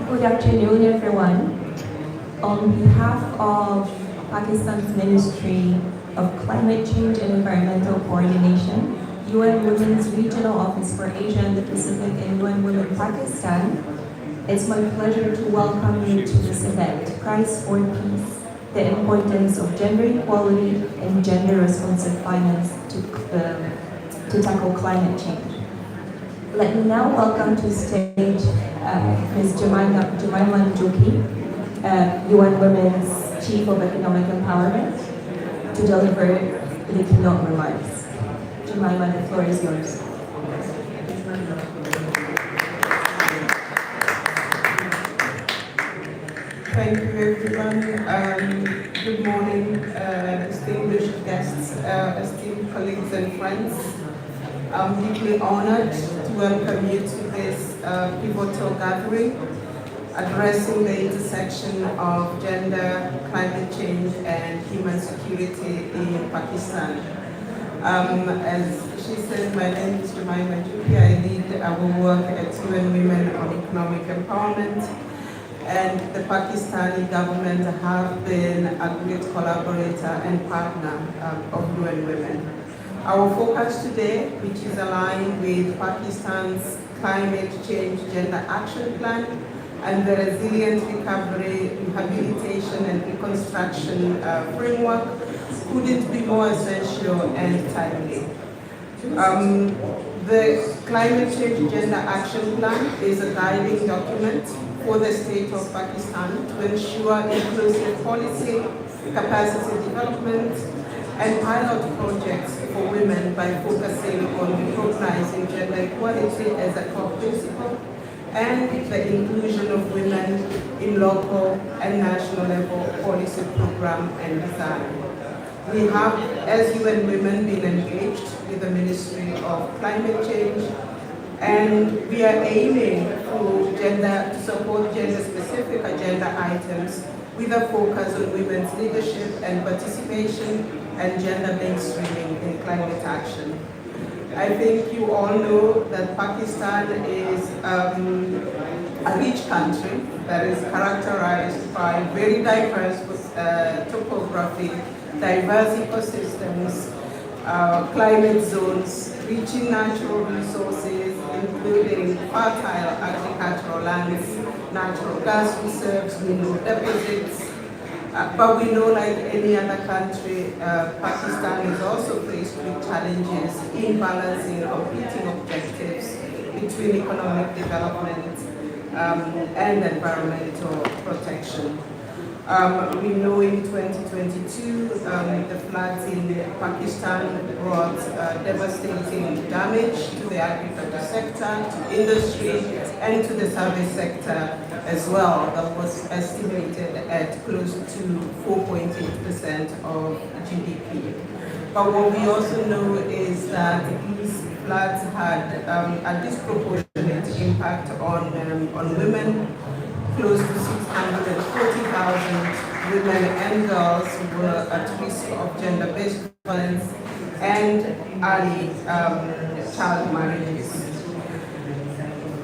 Good afternoon, everyone. On behalf of Pakistan's Ministry of Climate Change and Environmental Coordination, UN Women's Regional Office for Asia and the Pacific, and UN Women Pakistan, it's my pleasure to welcome you to this event, Price for Peace, the importance of gender equality and gender-responsive finance to tackle climate change. Let me now welcome to stage Ms. Jemima Njuki, UN Women's Chief of Economic Empowerment, to deliver the keynote remarks. Jemima, the floor is yours. Thank you, everyone. Good morning, distinguished guests, esteemed colleagues and friends. I'm deeply honored to welcome you to this pivotal gathering addressing the intersection of gender, climate change, and human security in Pakistan. As she said, my name is Jemima Njuki. I lead our work at UN Women on Economic Empowerment, and the Pakistani government have been a great collaborator and partner of UN Women. Our focus today, which is aligned with Pakistan's Climate Change Gender Action Plan and the Resilient Recovery, Rehabilitation and Reconstruction Framework, couldn't be more essential and timely. The Climate Change Gender Action Plan is a guiding document for the state of Pakistan to ensure inclusive policy, capacity development, and pilot projects for women by focusing on recognizing gender equality as a core principle and the inclusion of women in local and national level policy program and design. We have, as UN Women, been engaged with the Ministry of Climate Change, and we are aiming to support gender-specific agenda items with a focus on women's leadership and participation and gender mainstreaming in climate action. I think you all know that Pakistan is a rich country that is characterized by very diverse topography, diverse ecosystems, climate zones, rich in natural resources, including fertile agricultural lands, natural gas reserves, mineral deposits. But we know, like any other country, Pakistan is also faced with challenges in balancing competing objectives between economic development and environmental protection. We know in 2022, the floods in Pakistan brought devastating damage to the agriculture sector, to industry, and to the service sector as well. That was estimated at close to 4.8% of GDP. But what we also know is that these floods had a disproportionate impact on women. Close to 640,000 women and girls were at risk of gender-based violence and early child marriages.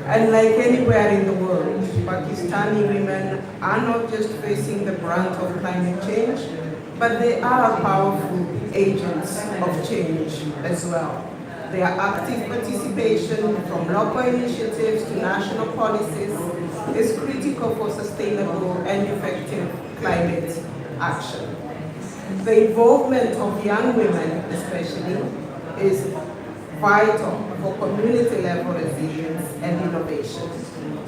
And like anywhere in the world, Pakistani women are not just facing the brunt of climate change, but they are powerful agents of change as well. Their active participation from local initiatives to national policies is critical for sustainable and effective climate action. The involvement of young women especially is vital for community level resilience and innovation.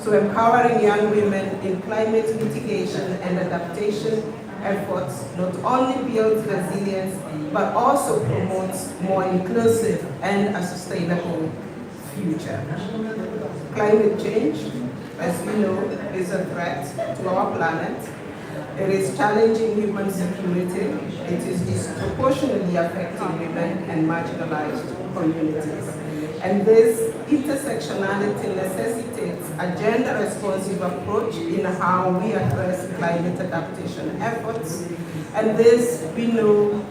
So empowering young women in climate mitigation and adaptation efforts not only builds resilience, but also promotes more inclusive and a sustainable future. Climate change, as we know, is a threat to our planet. It is challenging human security. It is disproportionately affecting women and marginalized communities. And this intersectionality necessitates a gender-responsive approach in how we address climate adaptation efforts. And this, we know,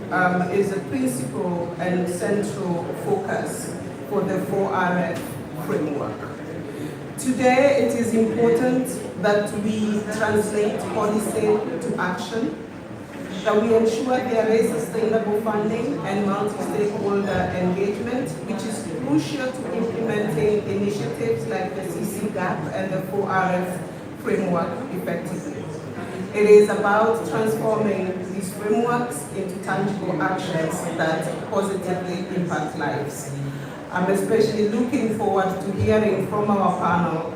is a principal and central focus for the 4RF framework. Today, it is important that we translate policy to action, that we ensure there is sustainable funding and multi-stakeholder engagement, which is crucial to implementing initiatives like the CC GAP and the 4RF framework effectively. It is about transforming these frameworks into tangible actions that positively impact lives. I'm especially looking forward to hearing from our panel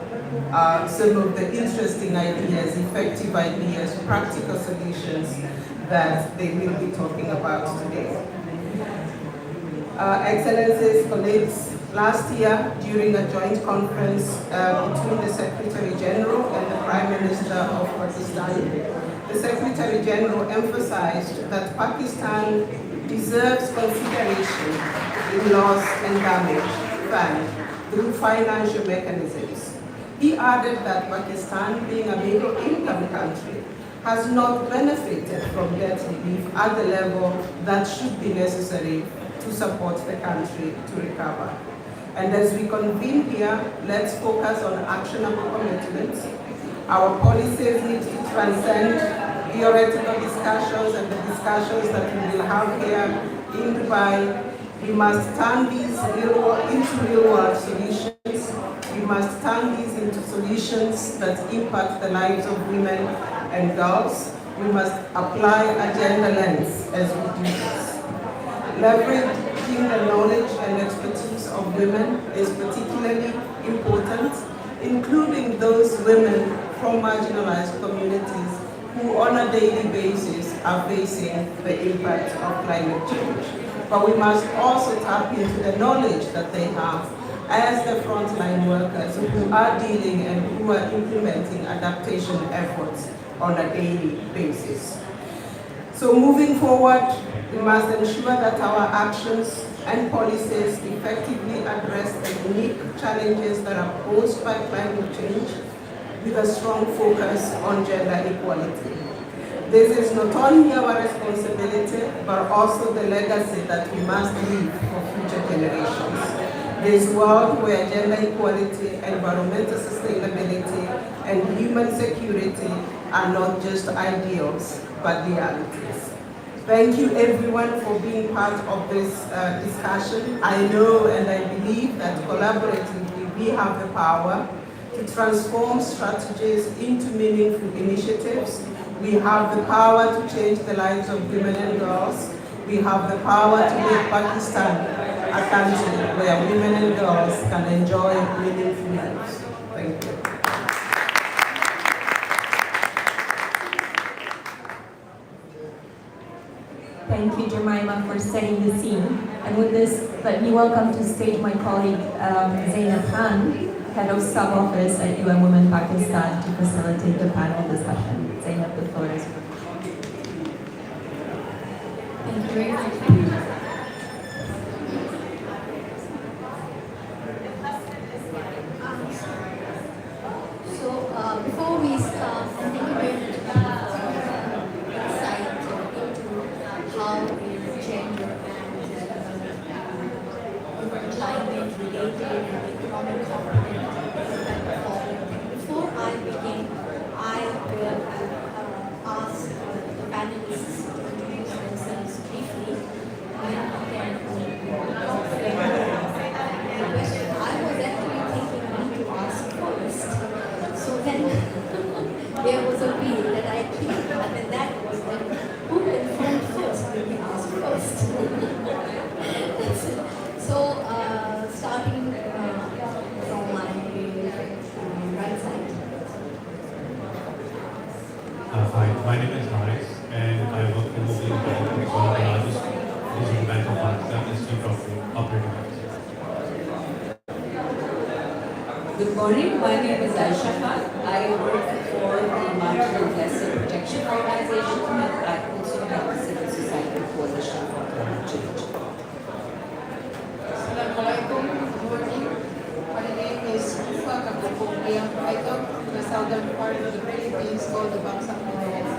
some of the interesting ideas, effective ideas, practical solutions that they will be talking about today. Excellencies, colleagues, last year during a joint conference between the Secretary General and the Prime Minister of Pakistan, the Secretary General emphasized that Pakistan deserves consideration in loss and damage fund through financial mechanisms. He added that Pakistan, being a middle-income country, has not benefited from debt relief at the level that should be necessary to support the country to recover. And as we convene here, let's focus on actionable commitments. Our policies need to transcend theoretical discussions and the discussions that we will have here in Dubai. We must turn these into real-world solutions. We must turn these into solutions that impact the lives of women and girls. We must apply a gender lens as we do this. Leveraging the knowledge and expertise of women is particularly important, including those women from marginalized communities who on a daily basis are facing the impact of climate change. But we must also tap into the knowledge that they have as the frontline workers who are dealing and who are implementing adaptation efforts on a daily basis. So moving forward, we must ensure that our actions and policies effectively address the unique challenges that are posed by climate change with a strong focus on gender equality. This is not only our responsibility, but also the legacy that we must leave for future generations. This world where gender equality, environmental sustainability, and human security are not just ideals, but realities. Thank you everyone for being part of this discussion. I know and I believe that collaboratively we have the power to transform strategies into meaningful initiatives. We have the power to change the lives of women and girls. We have the power to make Pakistan a country where women and girls can enjoy meaningful lives. Thank you. Thank you, Jemima, for setting the scene. And with this, let me welcome to stage my colleague, Zainab Khan, Head of Sub-Office at UN Women Pakistan, to facilitate the panel discussion. Zainab, the floor is yours. Thank you very much. So, before we start, I think we're going to insight into how gender and climate-related and economic component forward. Before I begin, I will ask the panelists to introduce themselves briefly, and then the question I was actually thinking who to ask first. So then there was a wheel that I clicked, and then that was then who confirmed first when we asked first. So starting from my right side. Hi, my name is Haris, and I work for Mobility Bank, one of the largest digital bank of Pakistan, as Chief Operating Officer. Good morning, my name is Aisha Khan. I work for the Marginal Vessel Protection Organization, and I also have the Civil Society Coalition for Climate Change. Assalamualaikum, good morning. My name is Ufa Kapapoglia. I come from the southern part of the Philippines called the Bangsang region.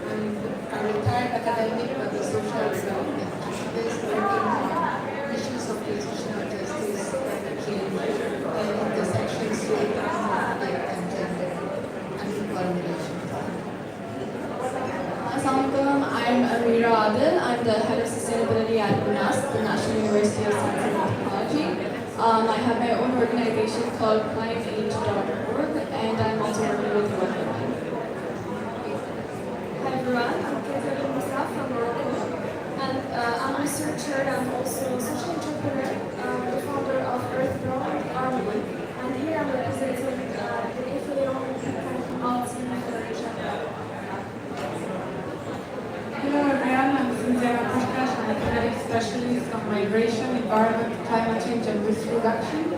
I'm a retired academic of the social development activist working on issues of transitional justice, climate change, and intersections with conflict and gender. I'm Amira Adil. I'm the head of sustainability at UNAS, the National University of Science and Technology. I have my own organization called climateaid.org, and I'm also working with World Bank. Hi everyone, I'm Kathleen Moussa from Morocco, and I'm a researcher and also a social entrepreneur, the founder of Earthbound Army, and here I'm representing the Equalityand community for Asia. Hello everyone, I'm Cynthia Pushkash. I'm a kinetic specialist on migration, environment, climate change and risk reduction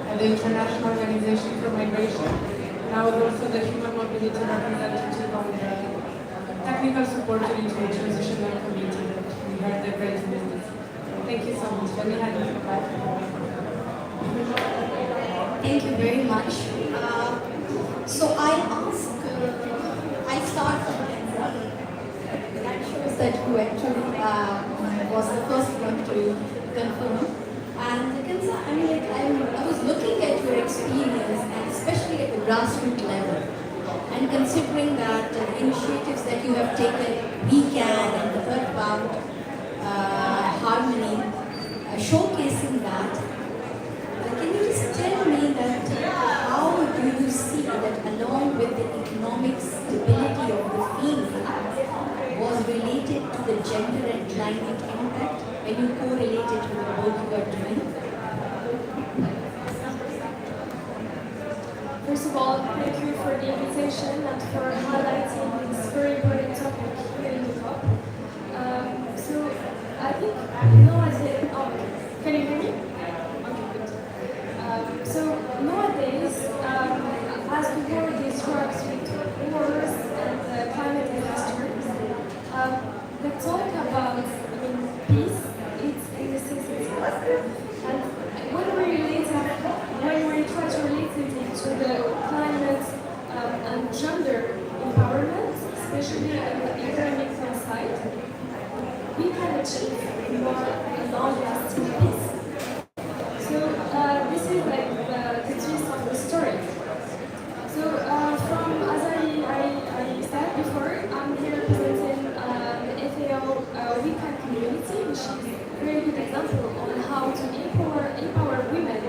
at the International Organization for Migration. And I was also the human mobility representative on the technical support unit to the transitional committee that we heard the great news. Thank you so much. Let me hand it back. Thank you very much. So I start from that shows that you actually was the first one to confirm. And I was looking at your experience, and especially at the grassroots level, and considering that initiatives that you have taken, We Can and the Earthbound Harmony, showcasing that. Can you just tell me that how do you see that along with the economic stability of the female was related to the gender and climate impact when you correlated with the work you are doing? First of all, thank you for the invitation and for highlighting this very important topic here in the top. So I think nowadays, can you hear me? Okay, good. So nowadays, as the world is rocked with wars and climate disasters, the talk about peace is a necessity. And when we try to relate it to the climate and gender empowerment, especially on the economic side, we can achieve more long-lasting peace. So this is like the gist of the story. So from as I said before, I'm here representing the FAO We Can community, which is a very good example on how to empower women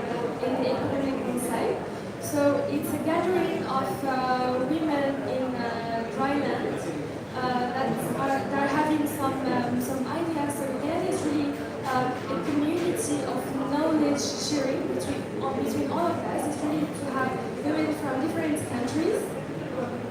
in the economic side. So it's a gathering of women in dry land that are having some ideas. So again, it's really a community of knowledge sharing between all of us. It's really to have women from different countries,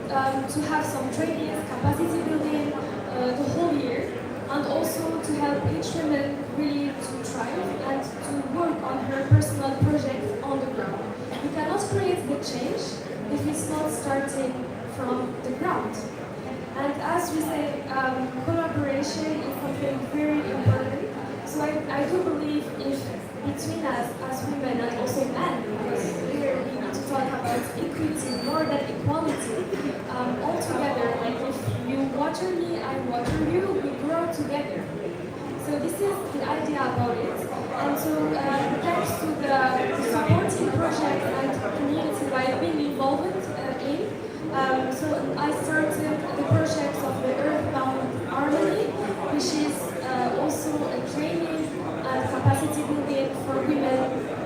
to have some trainings, capacity building the whole year, and also to help each woman really to thrive and to work on her personal projects on the ground. You cannot create the change if it's not starting from the ground. And as we say, collaboration is something very important. So I do believe if between us as women and also men, because here we need to talk about equity more than equality, all together, like if you water me, I water you, we grow together. So this is the idea about it. And so thanks to the supporting project and community I've been involved in, so I started the project of the Earthbound Harmony, which is also a training and capacity building for women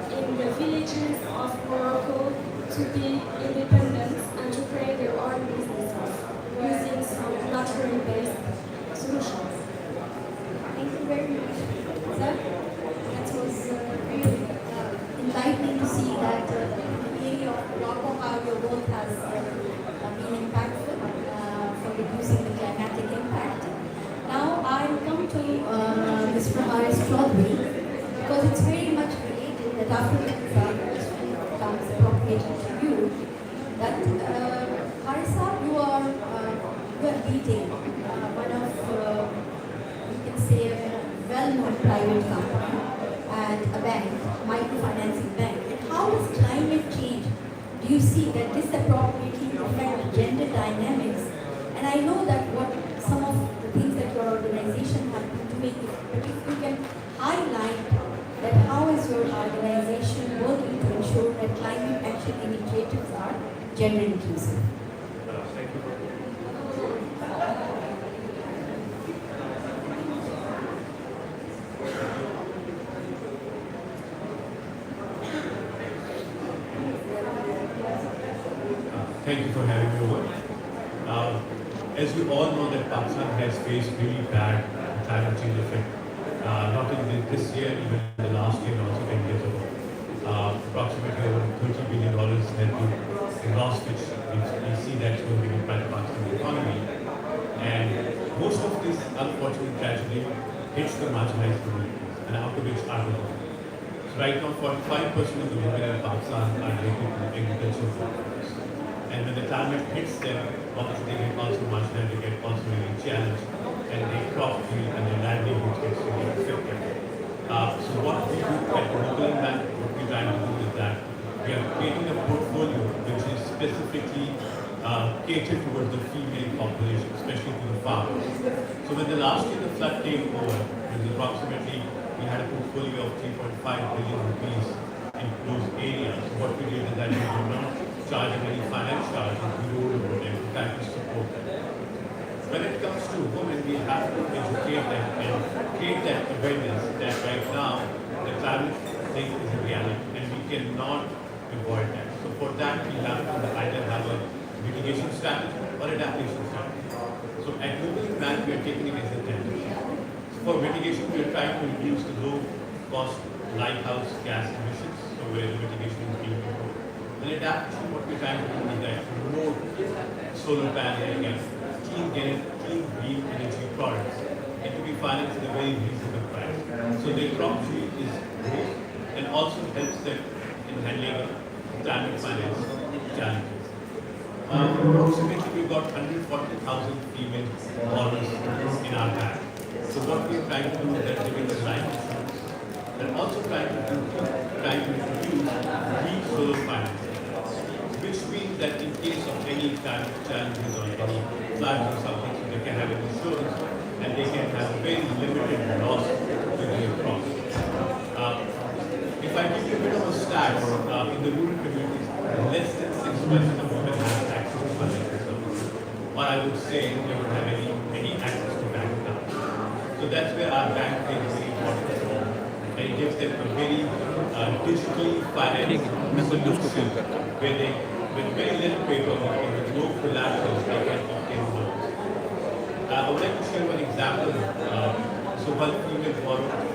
in the villages of Morocco to be independent and to create their own businesses using some naturally-based solutions. Thank you very much. That was really enlightening to see that in the area of Morocco, how your work has been impactful for reducing the climatic impact. Now I'll come to Mr. Haris Chaudhry, because it's very much related that after the examples comes appropriated to you, that Harisa, you are leading one of you can say a well-known private company and a bank, microfinancing bank. And how does climate change, do you see that disappropriately affect gender dynamics? And I know that what some of the things that your organization have been doing, but if you can highlight that how is your organization working to ensure that climate action initiatives are gender inclusive? Thank you. Thank you for having me over. As we all know that Pakistan has faced really bad climate change effect, not only this year, even in the last year and also 10 years ago. Approximately over $30 billion has been lost, which we see that's going to be impact Pakistan's economy. And most of this unfortunate tragedy hits the marginalized communities, and out of which are the women. So right now, 45% of the women in Pakistan are related to agricultural workers. And when the climate hits them, obviously they get also marginalized, they get also really challenged, and their crop yield and their livelihood gets really affected. So what we do at the local bank, what we're trying to do is that we are creating a portfolio which is specifically catered towards the female population, especially to the farmers. So when the last year the flood came over, it was approximately, we had a portfolio of 3.5 billion rupees in those areas. So what we did is that we did not charge them any finance charges, we rolled over them to try to support them. When it comes to women, we have to educate them and create that awareness that right now the climate thing is a reality and we cannot avoid that. So for that, we have to either have a mitigation strategy or adaptation strategy. So at Global Bank, we are taking it as a tendency. So for mitigation, we are trying to reduce the low-cost lighthouse gas emissions, so where the mitigation is being proposed. And adaptation, what we're trying to do is that more solar panel and clean green energy products and to be financed at a very reasonable price. So the crop yield is good and also helps them in handling climate finance challenges. Approximately we've got 140,000 female borrowers in our bank. So what we're trying to do is that giving them life insurance. They're also trying to introduce green solar finance, which means that in case of any kind of challenges or any floods or something, so they can have an insurance and they can have very limited loss to their crop. If I give you a bit of a stats, in the rural communities, less than 6% of women have access to financial services. Or I would say they don't have any access to bank accounts. So that's where our bank plays a very important role. And it gives them a very digitally financed solution where they, with very little paperwork and with no collateral, they can obtain loans. I would like to share one example. So one female borrower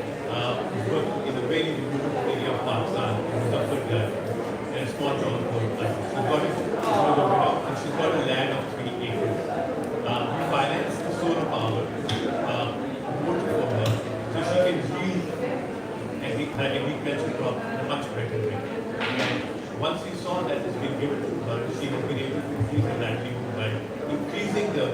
working in a very rural area of Pakistan, Muzaffargarh, in a small town called She's got a widow and she's got a land of 3 acres. We financed the solar power water for her so she can use her agricultural crop in a much better way. And once we saw that it's been given to her, she has been able to increase her livelihood by increasing the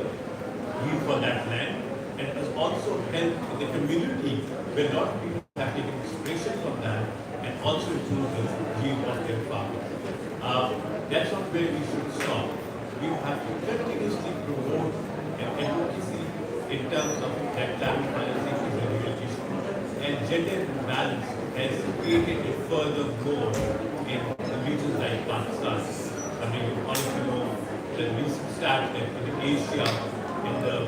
yield for that land, and it has also helped in the community where a lot of people have taken inspiration from that and also improved the yield of their farming. That's not where we should stop. We have to continuously promote an advocacy in terms of that climate financing is a real issue. And gender imbalance has created it further more in the regions like Pakistan. I mean, you also know the recent stat that in Asia, in the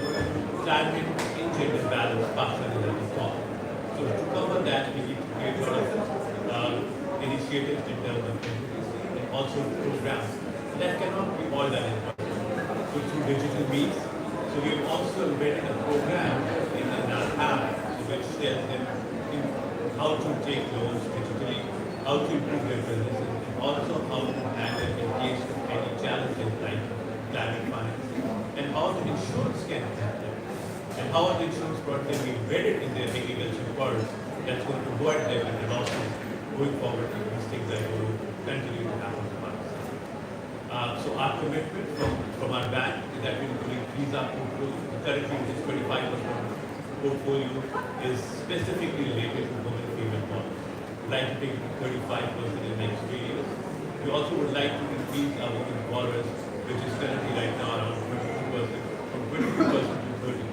climate and gender balance, Pakistan is at the top. So to cover that, we need to create a lot of initiatives in terms of advocacy and also programs. That cannot be all done in one. So through digital means. So we have also embedded a program in our app which tells them how to take loans digitally, how to improve their businesses, and also how to handle in case of any challenges like climate finance, and how the insurance can help them, and how the insurance product can be embedded in their agricultural products that's going to avoid them and the losses going forward if these things are going to continue to happen to us. So our commitment from our bank is that we're going to increase our portfolio. Currently, it is 25% portfolio is specifically related to women and female borrowers. We'd like to take it to 35% in the next 3 years. We also would like to increase our women borrowers, which is currently right now around 22%, from 22% to 30%.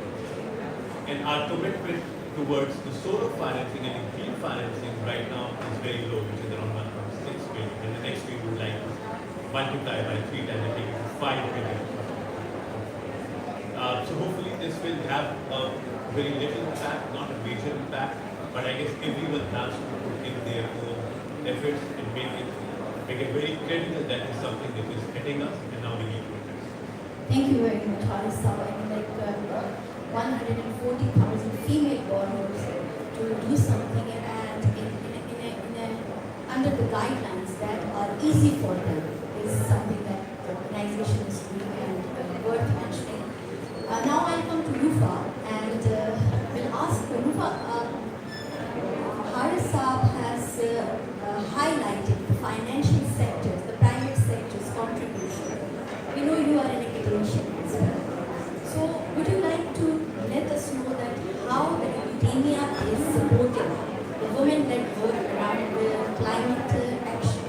And our commitment towards the solar financing and the green financing right now is very low, which is around 1.6 billion. And the next year we would like to multiply by 3 times and take it to 5 billion. So hopefully this will have a very little impact, not a major impact, but I guess everyone has to put in their own efforts and make it very critical that is something that is hitting us and now we Thank you very much, Harissa. I mean, like 140,000 female borrowers to do something and under the guidelines that are easy for them is something that the organization is doing and worth mentioning. Now I come to Rufa and will ask Rufa. Harissa has highlighted the financial sectors, the private sector's contribution. We know you are an academician as well. So would you like to let us know that how the academia is supporting the women-led work around the climate action,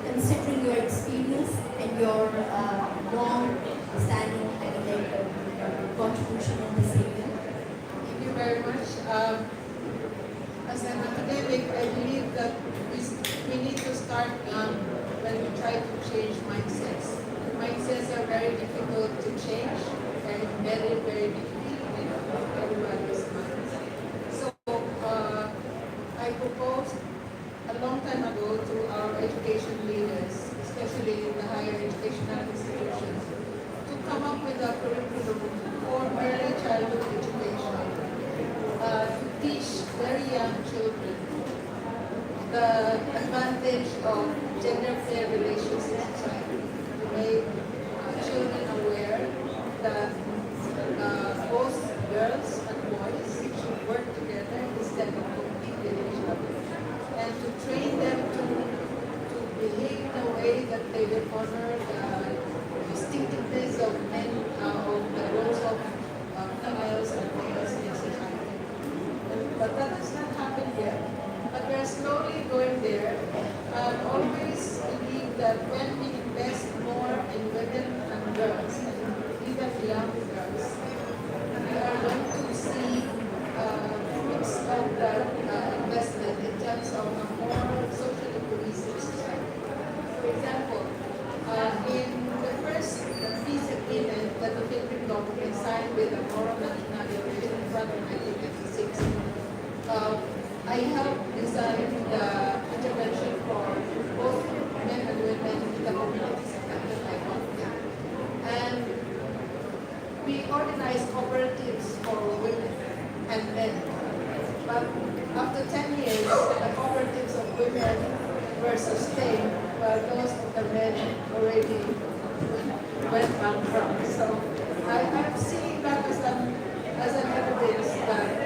considering your experience and your long-standing academic contribution in this area? Thank you very much. As an academic, I believe that we need to start when we try to change mindsets. Mindsets are very difficult to change and embedded very deeply in everybody's minds. So I proposed a long time ago to our education leaders, especially in the higher educational institutions, to come up with a curriculum for early childhood education, to teach very young children the advantage of gender fair relations in society, to make children aware that both girls and boys should work together instead of compete with each other, and to train them to behave in a way that they will honor the distinctiveness of men, of the roles of females and males in society. But that has not happened yet. But we are slowly going there. I always believe that when we invest more in women and girls, and even young girls, we are going to see fruits of that investment in terms of a more socially cohesive society. For example, in the first peace agreement that the Philippine government signed with the Moro National Liberation Front in 1956, I helped design the intervention for both men and women in the communities affected by conflict. And we organized cooperatives for women and men. But after 10 years, the cooperatives of women were sustained, while those of the men already went bankrupt. So I'm seeing that as an evidence that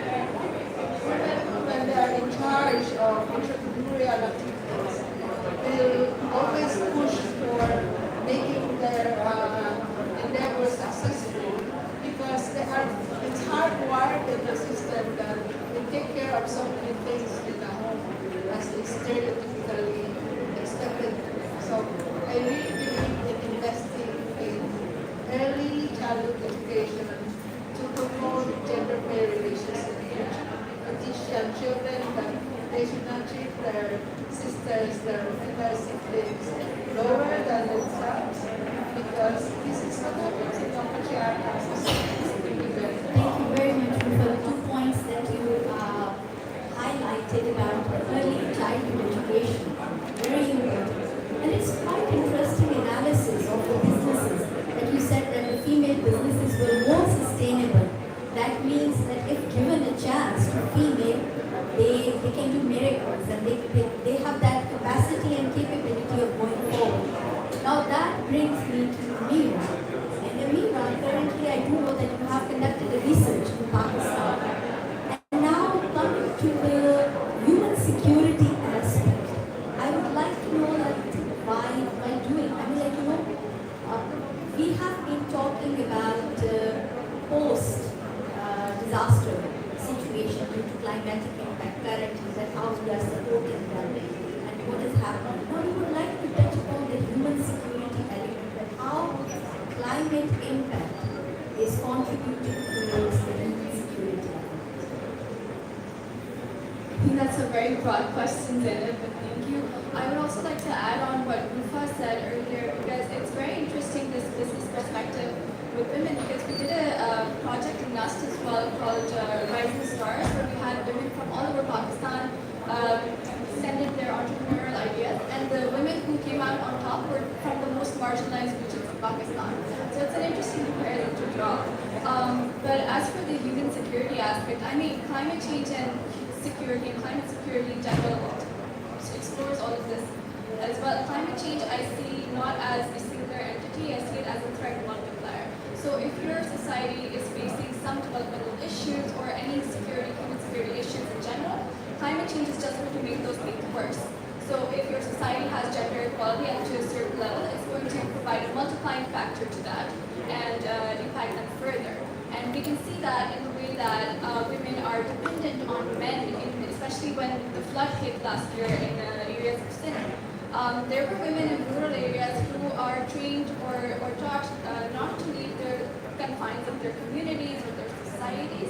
women, when they are in charge of entrepreneurial activities, will always push for making their endeavors successful, because it's hardwired in the system that we take care of so many things in the home as is stereotypically expected. So I really believe in investing in early childhood education to promote gender fair relations in the future. To teach young children that they should not treat their sisters, their siblings lower than themselves, because this is what happens in a patriarchal society. Thank you very much for the 2 points that you highlighted about early childhood education. Very important. And it's quite interesting analysis of the businesses that you said that the female businesses were more sustainable. That means that if given a chance to female, they can do miracles, and they have that capacity and capability of going forward. Now that brings me to Meera. And Meera, currently I do know that you have conducted a research in Pakistan. And now coming to the human security aspect, I would like to know that by doing, I mean, like, we have been talking about post-disaster situation due to climatic impact currently, that how we are supporting them and what is happening. Now we would like to touch upon the human security element, that how climate impact is contributing towards the human security. I think that's a very broad question, Zainab, but thank you. I would also like to add on what Rufa said earlier, because it's very interesting, this business perspective with women, because we did a project in NUST as well called Rising Stars, where we had women from all over Pakistan send in their entrepreneurial ideas, and the women who came out on top were from the most marginalized regions of Pakistan. So it's an interesting parallel to draw. But as for the human security aspect, I mean, climate change and security, and climate security in general explores all of this as well. Climate change I see not as a singular entity, I see it as a threat multiplier. So if your society is facing some developmental issues or any human security issues in general, climate change is just going to make those things worse. So if your society has gender equality up to a certain level, it's going to provide a multiplying factor to that and impact them further. And we can see that in the way that women are dependent on men, especially when the flood hit last year in areas of Sindh. There were women in rural areas who are trained or taught not to leave the confines of their communities or their societies,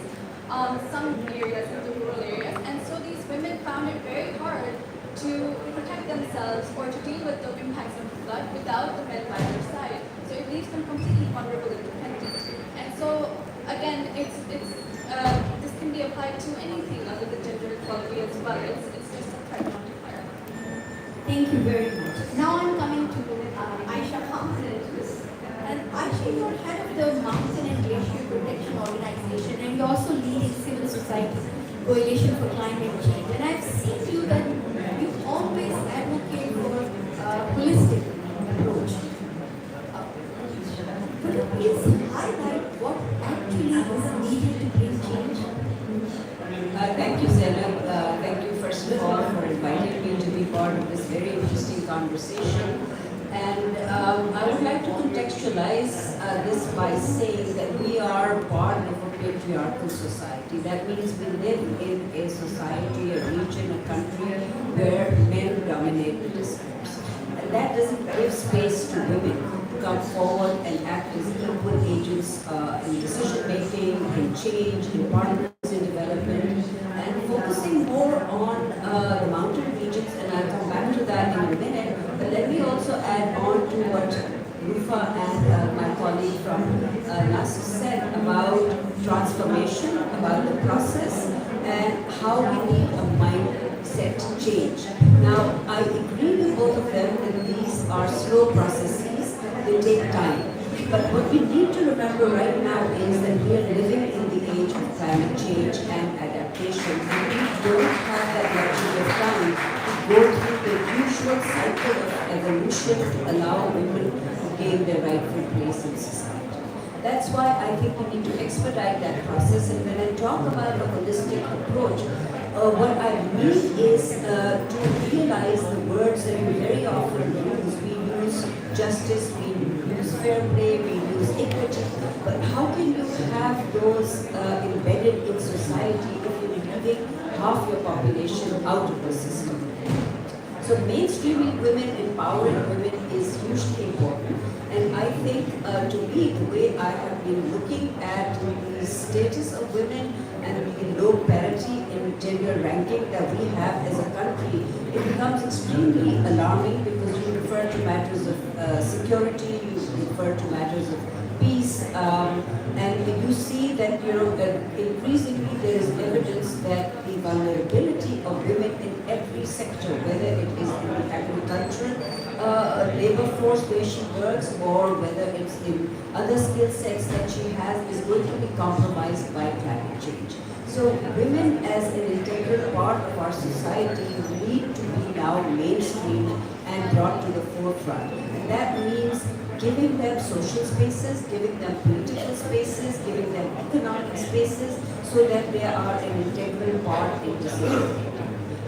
some areas in the rural areas. And so these women found it very hard to protect themselves or to deal with the impacts of the flood without the men by their side. So it leaves them completely vulnerable and dependent. And so again, this can be applied to anything other than gender equality as well. It's just a threat multiplier. Thank you very much. Now I'm coming to Aisha Khan. And Aisha, you're head of the Mountain and Glacier Protection Organization, and you also lead a civil society coalition for climate change. And I've seen you that you always advocate for a holistic approach. Could you please highlight what actually is needed to bring change? Thank you, Zainab. Thank you, first of all, for inviting me to be part of this very interesting conversation. And I would like to contextualize this by saying that we are part of a patriarchal society. That means we live in a society, a region, a country where men dominate the discourse. And that doesn't give space to women to come forward and act as equal agents in decision-making, in change, in partners in development, and focusing more on the mountain regions, and I'll come back to that in a minute. But let me also add on to what Rufa and my colleague from NASC said about transformation, about the process, and how we need a mindset change. Now, I agree with both of them that these are slow processes, they take time. But what we need to remember right now is that we are living in the age of climate change and adaptation, and we don't have that luxury of time to go through the usual cycle of evolution to allow women to gain their rightful place in society. That's why I think we need to expedite that process. And when I talk about a holistic approach, what I mean is to realize the words that we very often use. We use justice, we use fair play, we use equity, but how can you have those embedded in society if you're leaving half your population out of the system? So mainstreaming women, empowering women is hugely important. And I think, to me, the way I have been looking at the status of women and the low parity in gender ranking that we have as a country, it becomes extremely alarming because you refer to matters of security, you refer to matters of peace, and you see that increasingly there is evidence that the vulnerability of women in every sector, whether it is in the agricultural labor force where she works or whether it's in other skill sets that she has, is going to be compromised by climate change. So women as an integral part of our society need to be now mainstreamed and brought to the forefront. And that means giving them social spaces, giving them political spaces, giving them economic spaces so that they are an integral part in decision.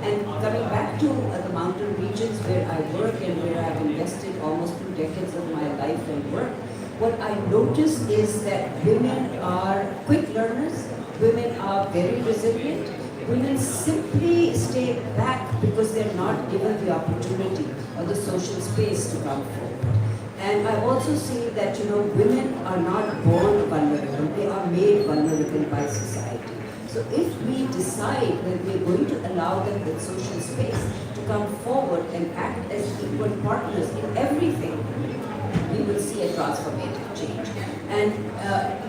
And coming back to the mountain regions where I work and where I've invested almost 2 decades of my life and work, what I notice is that women are quick learners, women are very resilient, women simply stay back because they're not given the opportunity or the social space to come forward. And I've also seen that, women are not born vulnerable, they are made vulnerable by society. So if we decide that we're going to allow them the social space to come forward and act as equal partners in everything, we will see a transformative change. And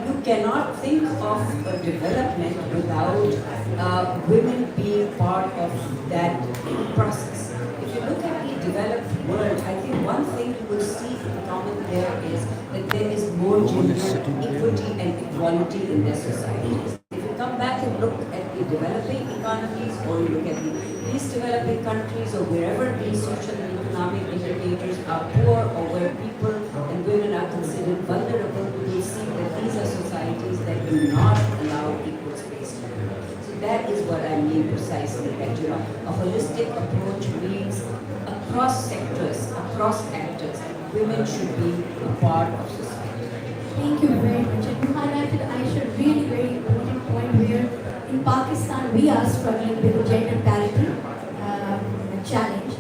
you cannot think of development without women being part of that process. If you look at the developed world, I think one thing you will see in common there is equality in their societies. If you come back and look at the developing economies, or you look at the least developing countries, or wherever these social and economic indicators are poor, or where people and women are considered vulnerable, we see that these are societies that do not allow equal space. So that is what I mean precisely, that a holistic approach means across sectors, across actors, women should be a part of society. Thank you very much. And you highlighted, Aisha, a really very important point where in Pakistan we are struggling with the gender parity challenge.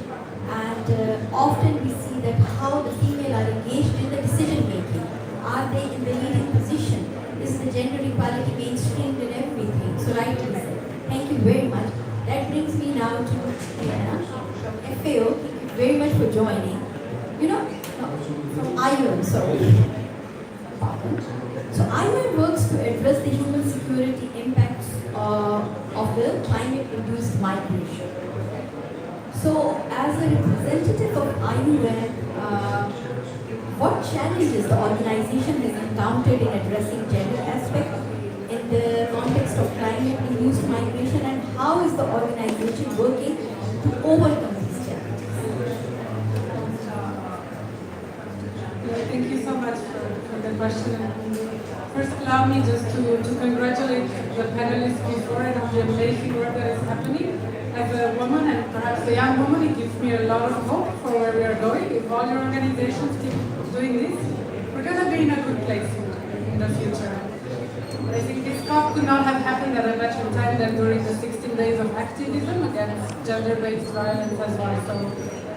And often we see that how the female are engaged in the decision making. Are they in the leading position? Is the gender equality mainstreamed in everything? So rightly said. Thank you very much. That brings me now to Diana from FAO. Thank you very much for joining. You know, from IOM, sorry. So IOM works to address the human security impacts of the climate-induced migration. So as a representative of IOM, what challenges the organization has encountered in addressing gender aspects in the context of climate-induced migration, and how is the organization working to overcome these challenges? Thank you so much for the question. First, allow me just to congratulate the panelists before and on the amazing work that is happening. As a woman, and perhaps a young woman, it gives me a lot of hope for where we are going. If all your organizations keep doing this, we're going to be in a good place in the future. I think this talk could not have happened at a better time than during the 16 days of activism against gender-based violence as well. So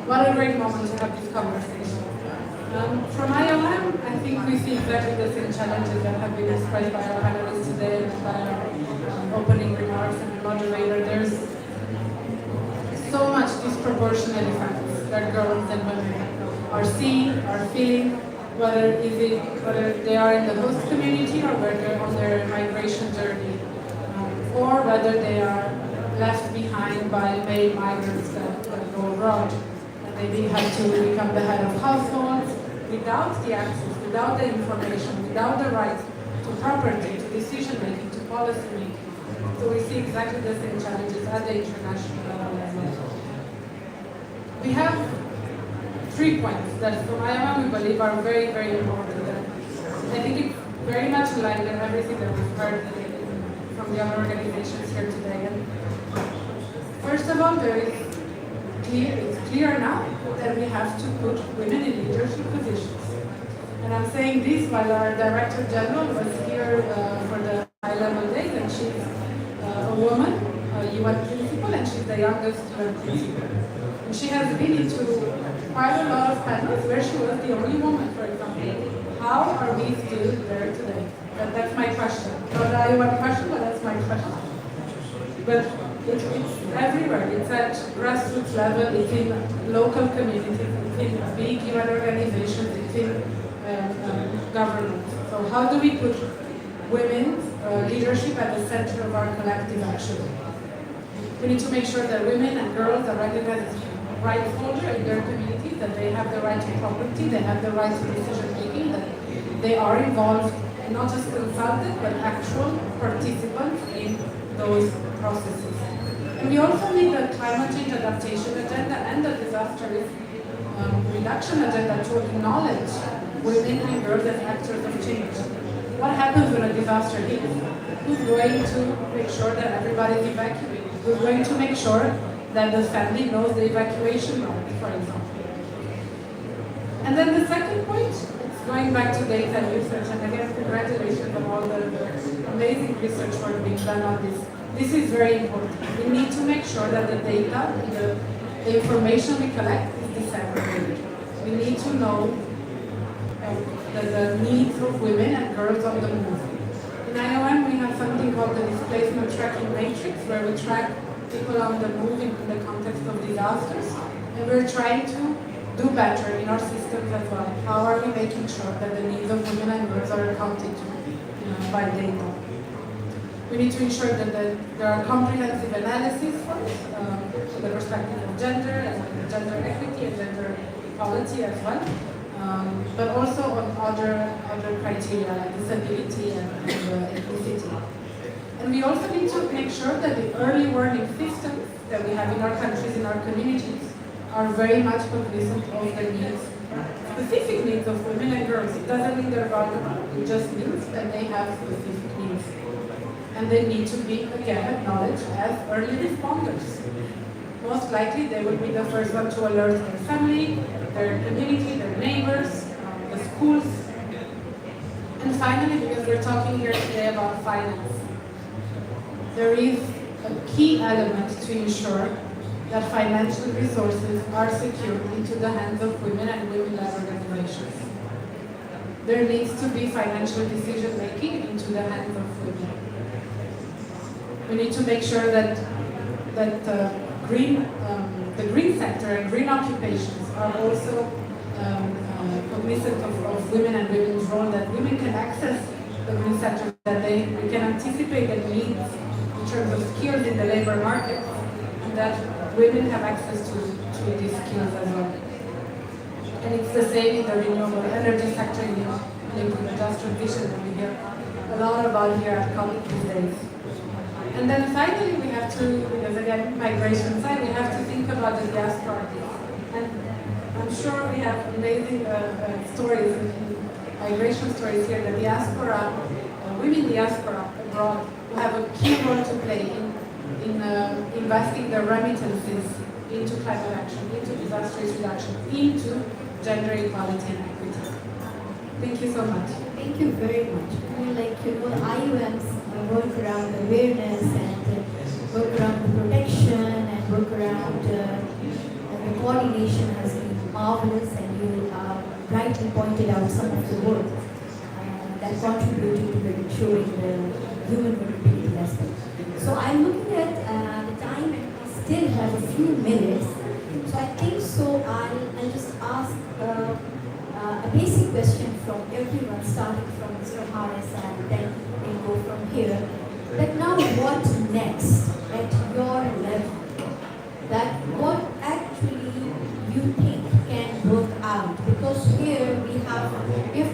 what a great moment to have this conversation. From IOM, I think we see exactly the same challenges that have been expressed by our panelists today and by our opening remarks and the moderator. There's so much disproportionate effects that girls and women are seeing, are feeling, whether they are in the host community or whether they're on their migration journey, or whether they are left behind by male migrants that go abroad and maybe have to become the head of households without the access, without the information, without the right to property, to decision making, to policy making. So we see exactly the same challenges at the international level as well. We have 3 points that from IOM we believe are very, very important. And I think it's very much aligned with everything that we've heard from the other organizations here today. And first of all, it's clear now that we have to put women in leadership positions. And I'm saying this while our Director General was here for the high-level days, and she's a woman, a UN principal, and she's the youngest UN principal. And she has been into quite a lot of panels where she was the only woman, for example. How are we still there today? That's my question. Not a UN question, but that's my question. But it's everywhere. It's at grassroots level, it's in local communities, it's in big UN organizations, it's in government. So how do we put women's leadership at the center of our collective action? We need to make sure that women and girls are recognized as rights holders in their communities, that they have the right to property, they have the right to decision making, that they are involved, not just consulted, but actual participants in those processes. And we also need a climate change adaptation agenda and a disaster risk reduction agenda to acknowledge women and girls as actors of change. What happens when a disaster hits? Who's going to make sure that everybody is evacuated? Who's going to make sure that the family knows the evacuation route, for example? And then the second point, it's going back to data and research, and again, congratulations on all the amazing research work being done on this. This is very important. We need to make sure that the data, the information we collect is disseminated. We need to know the needs of women and girls on the move. In IOM, we have something called the displacement tracking matrix, where we track people on the move in the context of disasters, and we're trying to do better in our systems as well. How are we making sure that the needs of women and girls are accounted to by data? We need to ensure that there are comprehensive analyses for it, from the perspective of gender and gender equity and gender equality as well. but also on other criteria like disability and ethnicity. And we also need to make sure that the early warning systems that we have in our countries, in our communities, are very much cognizant of the needs, specific needs of women and girls. It doesn't mean they're vulnerable, it just means that they have specific needs. And they need to be, again, acknowledged as early responders. Most likely, they will be the first one to alert their family, their community, their neighbors, the schools. And finally, because we're talking here today about finance, there is a key element to ensure that financial resources are secured into the hands of women and women-led organizations. There needs to be financial decision-making into the hands of women. We need to make sure that the green sector and green occupations are also cognizant of women and women's role, that women can access the green sector, that we can anticipate the needs in terms of skills in the labor market, and that women have access to these skills as well. And it's the same in the renewable energy sector, in the just transition that we hear a lot about here at COP these days. And then finally, we have to, because again, migration side, we have to think about the diaspora. And I'm sure we have amazing stories, migration stories here. The diaspora, women diaspora abroad, who have a key role to play in investing their remittances into climate action, into disaster risk reduction, into gender equality and equity. Thank you so much. Thank you very much. IUM's work around awareness and work around the protection and work around the coordination has been marvelous, and you rightly pointed out some of the work that contributed to ensuring the human vulnerability aspect. So I'm looking at the time, and we still have a few minutes. So I think I'll just ask a basic question from everyone, starting from Mr. Harris, and then we'll go from here. But now what next at your level? That what actually you think can work out? Because here we have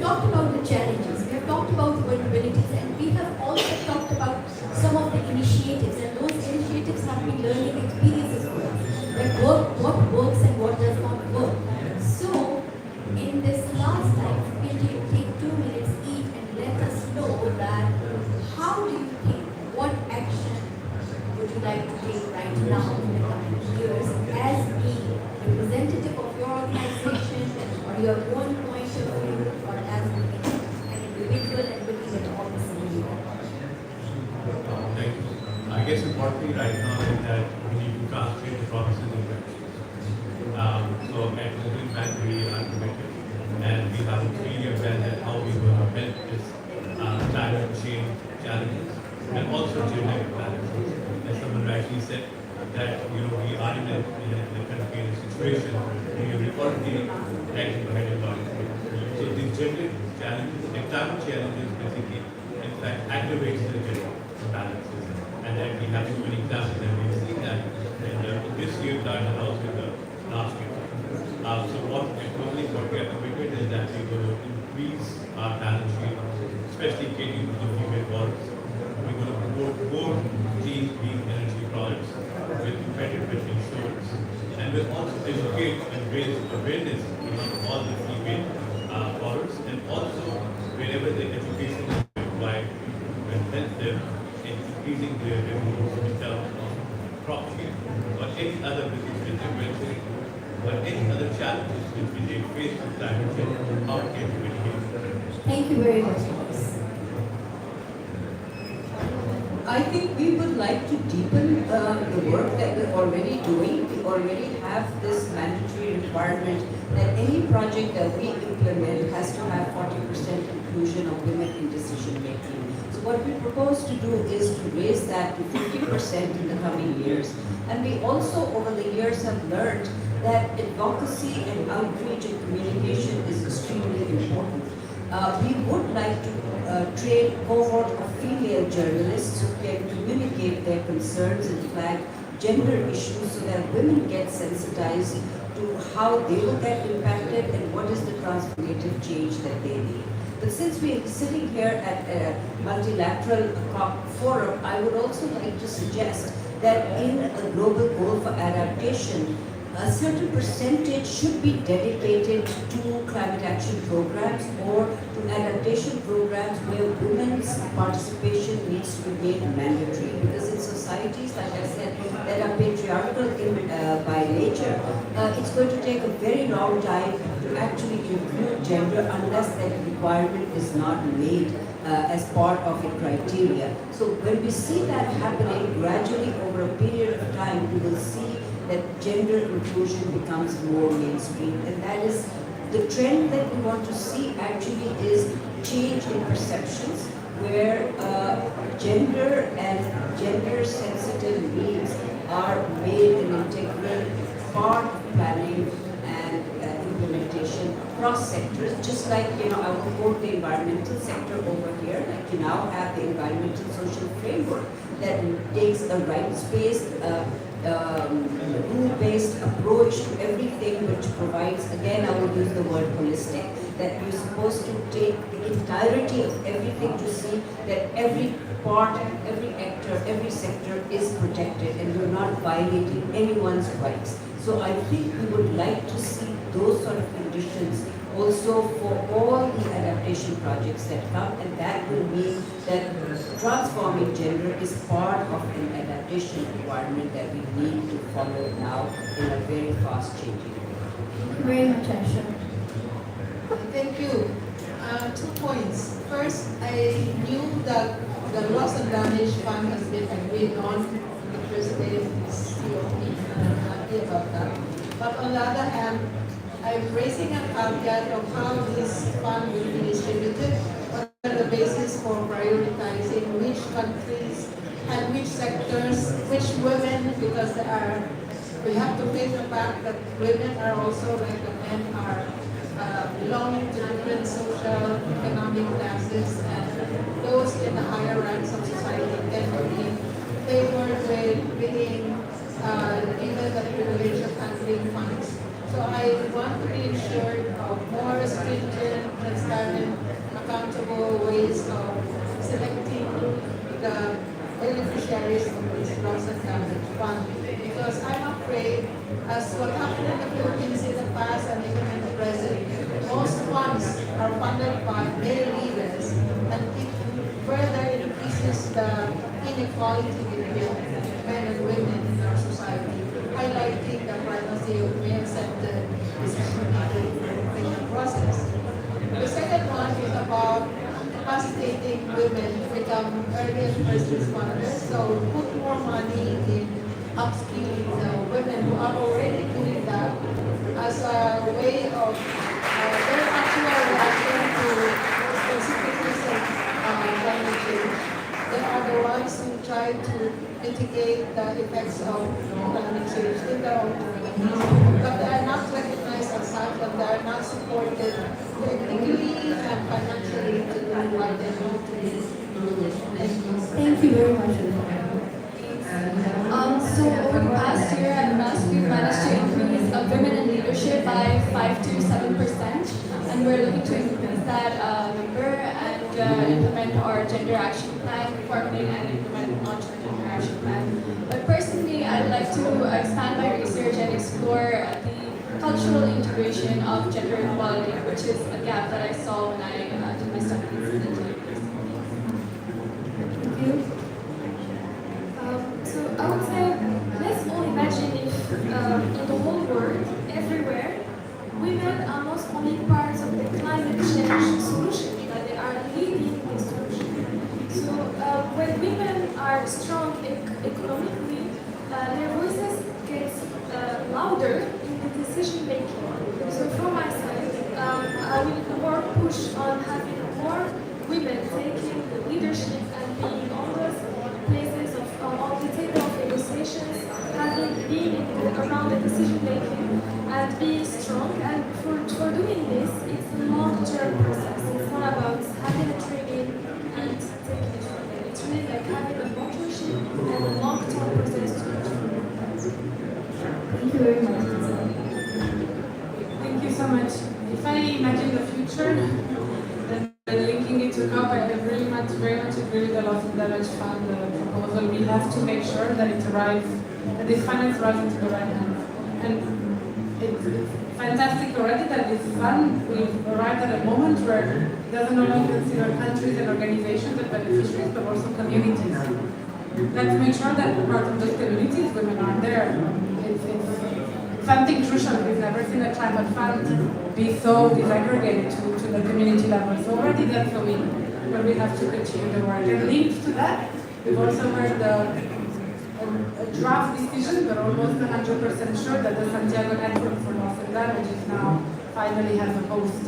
talked about the challenges, we have talked about the vulnerabilities, and we have also talked about some of the initiatives, and those initiatives have been learning experiences for us. Like what works and what does not work. So in this last time, we'll take 2 minutes each and let us know that how do you think, what action would you like to take right now in the coming years as a representative of your organization or your own point of view, or as an individual and looking at all this scenario? Thank you. I guess importantly right now is that we need to translate the promises into actions. So at Moving Back we are committed, and we have a 3-year plan that how we will help this climate change challenges and also gender equality. As someone rightly said, that we are in a country in a situation where we already lagging behind a lot. So these gender challenges, the climate challenges basically, in fact, aggravates the gender imbalances. And then we have so many examples, and we've seen that in this year time and also in the last year. So what we are committed is that we will increase our balance sheet, especially catering to the female workers. We're going to promote more clean energy products with competitive insurance, and we'll also educate and raise awareness among all the female workers, and also wherever the education is required, will help them in increasing their revenues in terms of property or any other business intervention, or any other challenges which they face with climate change, how can we mitigate? Thank you very much. I think we would like to deepen the work that we're already doing. We already have this mandatory requirement that any project that we implement has to have 40% inclusion of women in decision making. So what we propose to do is to raise that to 50% in the coming years. And we also, over the years, have learned that advocacy and outreach and communication is extremely important. We would like to train a cohort of female journalists who can communicate their concerns and flag gender issues so that women get sensitized to how they will get impacted and what is the transformative change that they need. But since we are sitting here at a multilateral forum, I would also like to suggest that in a global goal for adaptation, a certain percentage should be dedicated to climate action programs or to adaptation programs where women's participation needs to be made mandatory. Because in societies, like I said, that are patriarchal by nature, it's going to take a very long time to actually include gender unless that requirement is not made as part of a criteria. So when we see that happening gradually over a period of time, we will see that gender inclusion becomes more mainstream. And that is the trend that we want to see actually is change in perceptions where gender and gender sensitive needs are made an integral part of planning and implementation across sectors. Just like, I will quote the environmental sector over here, like you now have the environmental social framework that takes a rights-based rule-based approach to everything, which provides, again, I will use the word holistic, that you're supposed to take the entirety of everything to see that every part, every actor, every sector is protected and you're not violating anyone's rights. So I think we would like to see those sort of conditions also for all the adaptation projects that come, and that will mean that transforming gender is part of an adaptation requirement that we need to follow now in a very fast changing world. Thank you very much, Aisha. Thank you. 2 points. First, I knew that the loss and damage fund has been agreed on with the President, COP, and I'm happy about that. But on the other hand, I'm raising a caveat of how this fund will be distributed, what are the basis for prioritizing which countries and which sectors, which women, because we have to face the fact that women are also, like the men, are belonging to different social, economic classes, and those in the higher ranks of society tend to be favored with being given the privilege of handling funds. So I want to be ensured of more stringent, transparent, accountable ways of selecting the beneficiaries of this loss and damage fund. Because I'm afraid, as what happened in the Philippines in the past and even in the present, most funds are funded by male leaders, and it further increases the inequality between men and women in our society, highlighting the primacy of male-centered decision-making process. The second one is about capacitating women to become early and first responders, so put more money in upskilling the women who are already doing that as a way of their actual reaction to specificities of climate change. They are the ones who try to mitigate the effects of climate change in their own communities. But they are not recognized as such, and they are not supported technically and financially to do what they need to do. Thank you very much. So over the past year at NUS, we've managed to increase women in leadership by 5 to 7%, and we're looking to increase that number and implement our gender action plan, formulate and implement gender action plan. But personally, I'd like to expand my research and explore the cultural integration of gender equality, which is a gap that I saw when I did my studies in the university. Thank you. So I would say, let's all imagine if in the whole world, everywhere, women are not only part of the climate change solution, but they are leading the solution. So when women are strong economically, their voices get louder in the decision making. So from my side, I will more push on having more women taking the leadership and being on those places on the table of negotiations, being around the decision making and being strong. And for doing this, it's a long-term process. It's not about having a training and taking it from there. It's really like having a mentorship and a long-term process to achieve. Thank you very much. Damage Fund proposal, we have to make sure that it arrives, that this finance arrives into the right hands. And it's fantastic already that this fund will arrive at a moment where it doesn't only consider countries and organizations as beneficiaries, but also communities. Let's make sure that part of those communities, women are there. It's something crucial. We've never seen a climate fund be so disaggregated to the community level. So already that's a win, but we have to continue the work. And linked to that, we've also heard a draft decision, but almost 100% sure that the Santiago Network for Loss and Damage is now finally has a host.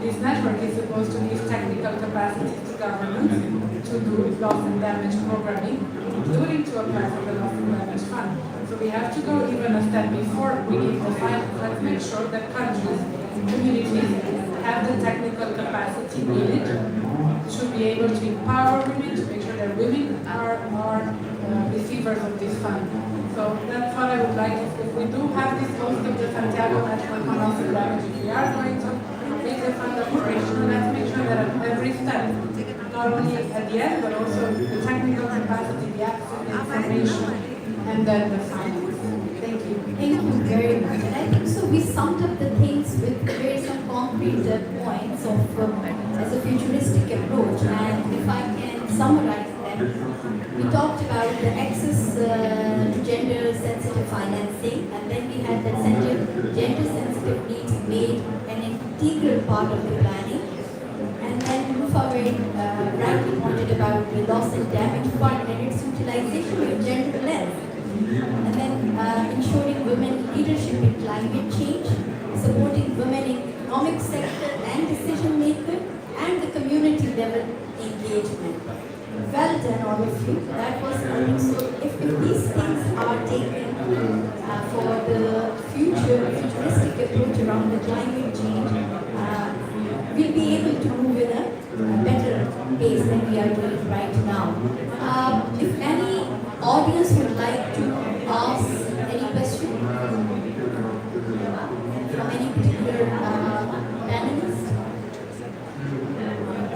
This network is supposed to give technical capacities to governments to do loss and damage programming, including to apply for the loss and damage fund. So we have to go even a step before we give the fund. Let's make sure that countries, communities have the technical capacity needed to be able to empower women, to make sure that women are receivers of this fund. So that's what I would like. If we do have this host of the Santiago Network on loss and damage, if we are going to make the fund operational, let's make sure that at every step, not only at the end, but also the technical capacity, the access to information, and then the finance. Thank you. Thank you very much. And I think so we summed up the things with very some concrete points of as a futuristic approach. And if I can summarize them, we talked about the access to gender-sensitive financing, and then we had that gender-sensitive needs made an integral part of the planning. And then Rufa very rightly pointed about the loss and damage fund and its utilization with gender lens. And then ensuring women leadership in climate change, supporting women in economic sector and decision maker, and the community level engagement. Well done, all of you. That was so. If these things are taken for the futuristic approach around the climate change, we'll be able to move in a better pace than we are doing right now. If any audience would like to ask any question from any particular panelist?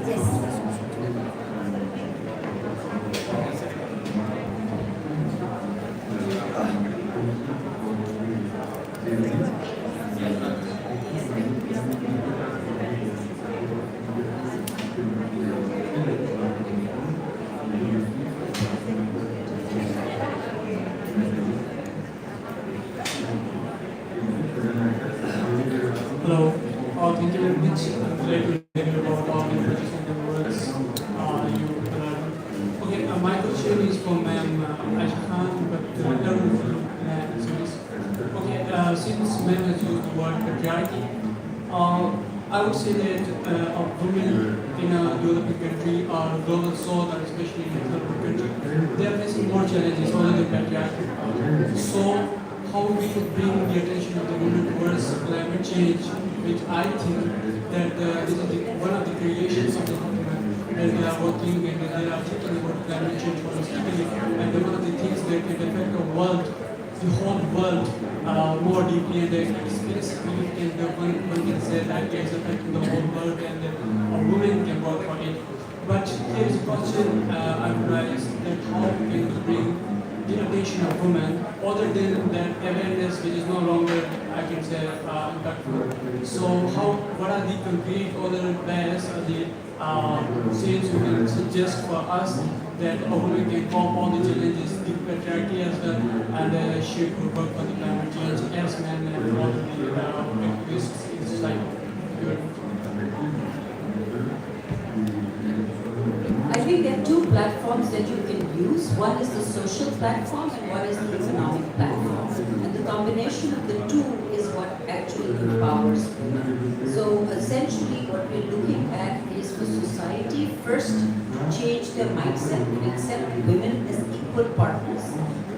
Yes. Hello. Thank you very much. I'm glad to hear about all the projects and the words okay, my question is for Ma'am Ashkan, but okay, since Ma'am has used the word patriarchy, I would say that women in a developing country or global south, or especially in a developing country, they are facing more challenges other than patriarchy. So, how we could bring the attention of the women towards climate change, which I think that this is one of the creations of the document, that they are working and they are thinking about climate change holistically, and one of the things that can affect the world, the whole world, more deeply, and specifically, and one can say that it's affecting the whole world, and women can work on it. But here is a question I raised, that how can we bring the attention of women, other than that awareness which is no longer, I can say, impactful. So what are the concrete other ways or the things you can suggest for us that a woman can cope all the challenges, the patriarchy as well, and she could work for the climate change as men and all the risks in society? I think there are two platforms that you can use. One is the social platform and one is the economic platform. And the combination of the two is what actually empowers women. So essentially what we're looking at is for society first to change their mindset and accept women as equal partners.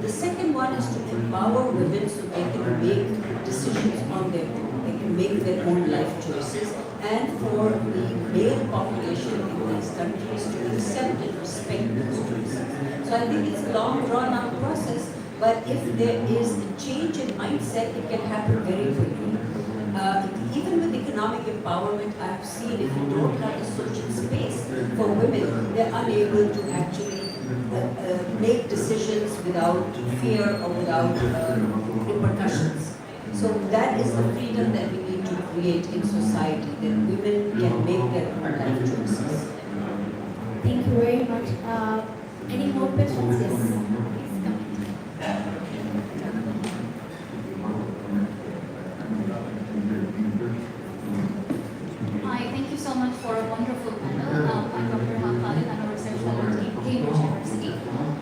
The second one is to empower women so they can make decisions on their own. They can make their own life choices, and for the male population in these countries to accept and respect those choices. So I think it's a long drawn out process, but if there is a change in mindset, it can happen very quickly. Even with economic empowerment, I've seen if you don't have a social space for women, they're unable to actually make decisions without fear or without repercussions. So that is the freedom that we need to create in society, that women can make their life choices. Thank you very much. Any more questions? Yes. Please come. Hi, thank you so much for a wonderful panel. I'm Dr. Khalid, I'm a research fellow at Cambridge University.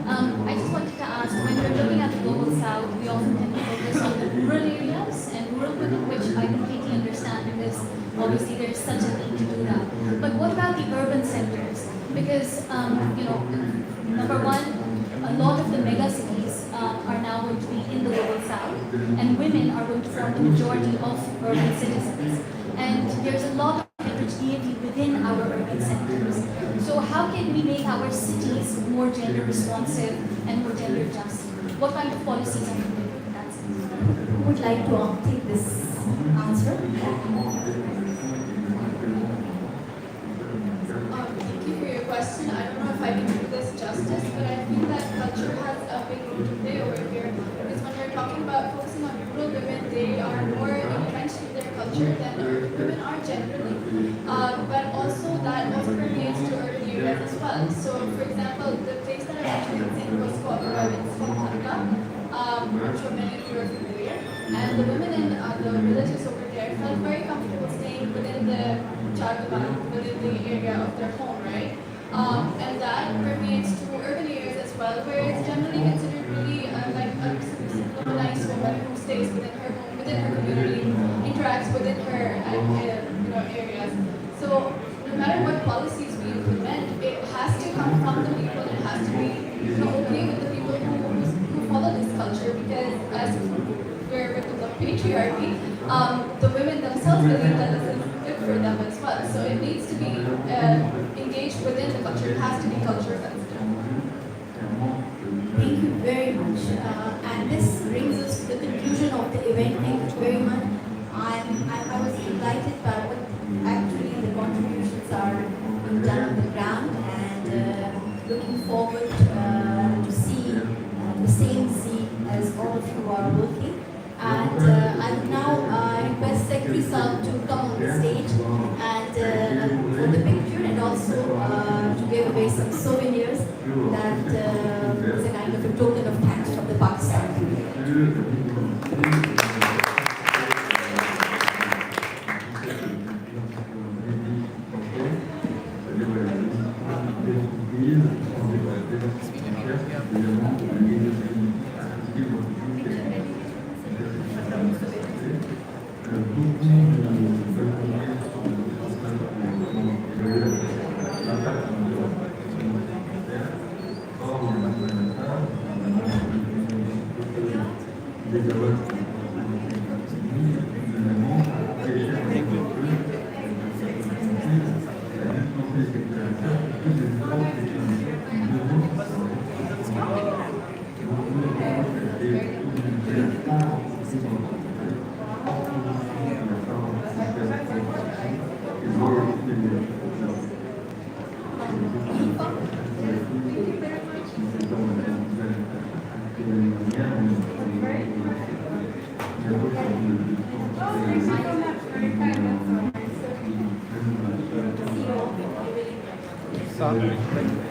I just wanted to ask, when we're looking at the Global South, we often tend to focus on the rural areas and rural women, which I completely understand because obviously there's such a need to do that. But what about the urban centers? Because, number one, a lot of the mega cities are now going to be in the Global South, and women are going to form the majority of urban citizens. And there's a lot of heterogeneity within our urban centers. So how can we make our cities more gender responsive and more gender just? What kind of policies are we doing in that sense? Who would like to take this answer? Thank you for your question. I don't know if I can do this justice, but I feel that culture has a big role to play over here. Because when we're talking about focusing on rural women, they are more entrenched in their culture than urban women are generally. But also that also permeates to urban areas as well. So, for example, the place that I went to visit was called Kharka. I'm sure many of you are familiar. And the women in the villages over there felt very comfortable staying within the Chargaban, within the area of their home, right? And that permeates to urban areas as well, where it's generally considered really like a nice woman who stays within her home, within her community, interacts within her areas. So no matter what policies we implement, it has to come from the people. It has to be okay with the people who follow this culture, because as we're victims of patriarchy, the women themselves believe that this is good for them as well. So it needs to be engaged within the culture. It has to be culture sensitive. Thank you very much. And this brings us to the conclusion of the event. Thank you very much. I was delighted by what actually the contributions are being done on the ground, and looking forward to see the same sea as all of you are working. And I would now request Secretary Saab to come on the stage and for the picture, and also to give away some souvenirs that is a kind of a token of thanks from the Pakistan community. Sorry.